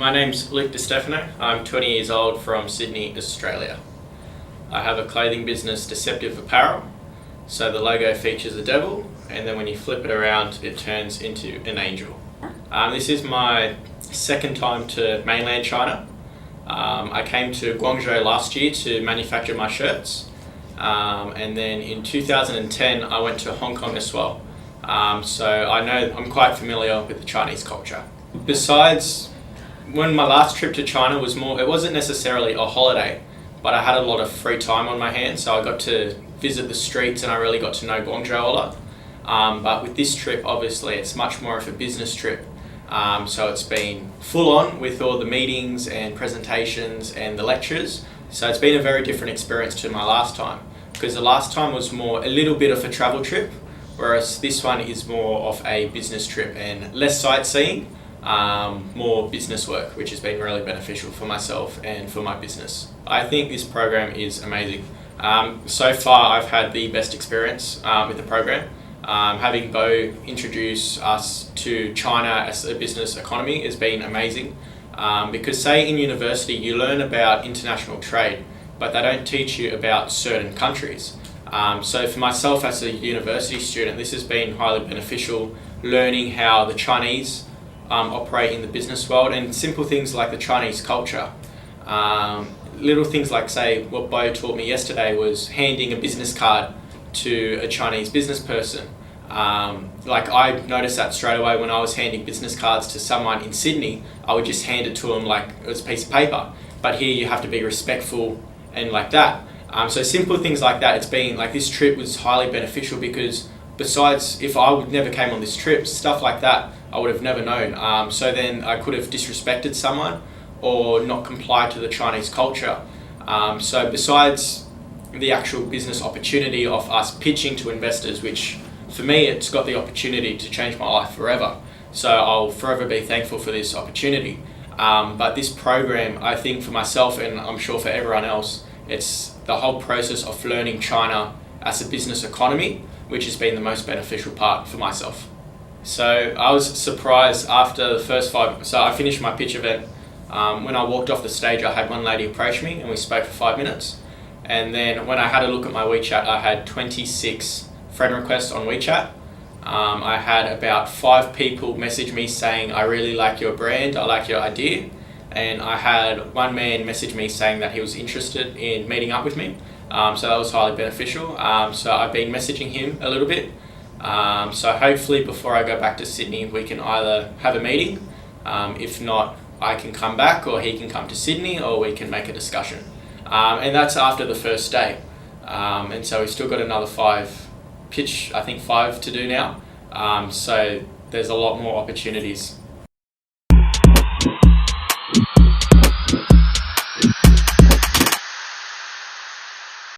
My name's Stefano. I'm 20 years old from Sydney, Australia. I have a clothing business, Deceptive Apparel. So the logo features a devil, and then when you flip it around, it turns into an angel. This is my second time to mainland China. I came to Guangzhou last year to manufacture my shirts. And then in 2010, I went to Hong Kong as well. So I'm quite familiar with the Chinese culture. Besides, when my last trip to China was it wasn't necessarily a holiday, but I had a lot of free time on my hands, so I got to visit the streets and I really got to know Guangzhou a lot. But with this trip, obviously, it's much more of a business trip. So it's been full on with all the meetings and presentations and the lectures. So it's been a very different experience to my last time, because the last time was a little bit of a travel trip, whereas this one is more of a business trip and less sightseeing, more business work, which has been really beneficial for myself and for my business. I think this program is amazing. So far, I've had the best experience with the program. Having Bo introduce us to China as a business economy has been amazing. Because say in university you learn about international trade, but they don't teach you about certain countries. So for myself as a university student, this has been highly beneficial, learning how the Chinese operate in the business world, and simple things like the Chinese culture. Little things like, say, what Bo taught me yesterday was handing a business card to a Chinese business person. Like I noticed that straight away when I was handing business cards to someone in Sydney. I would just hand it to them like it was a piece of paper. But here you have to be respectful and like that. So simple things like that. It's been like this trip was highly beneficial, because besides, if I would never came on this trip, stuff like that I would have never known. So then I could have disrespected someone or not complied to the Chinese culture. So besides the actual business opportunity of us pitching to investors, which for me, it's got the opportunity to change my life forever. So I'll forever be thankful for this opportunity. But this program, I think for myself, and I'm sure for everyone else, it's the whole process of learning China as a business economy, which has been the most beneficial part for myself. So I was surprised after the first so I finished my pitch event. When I walked off the stage, I had one lady approach me and we spoke for 5 minutes. And then when I had a look at my WeChat, I had 26 friend requests on WeChat. I had about 5 people message me saying, I really like your brand, I like your idea. And I had one man message me saying that he was interested in meeting up with me. So that was highly beneficial. So I've been messaging him a little bit. So hopefully before I go back to Sydney, we can either have a meeting. If not, I can come back, or he can come to Sydney, or we can make a discussion. And that's after the first day. And so we've still got another 5 to do now. So there's a lot more opportunities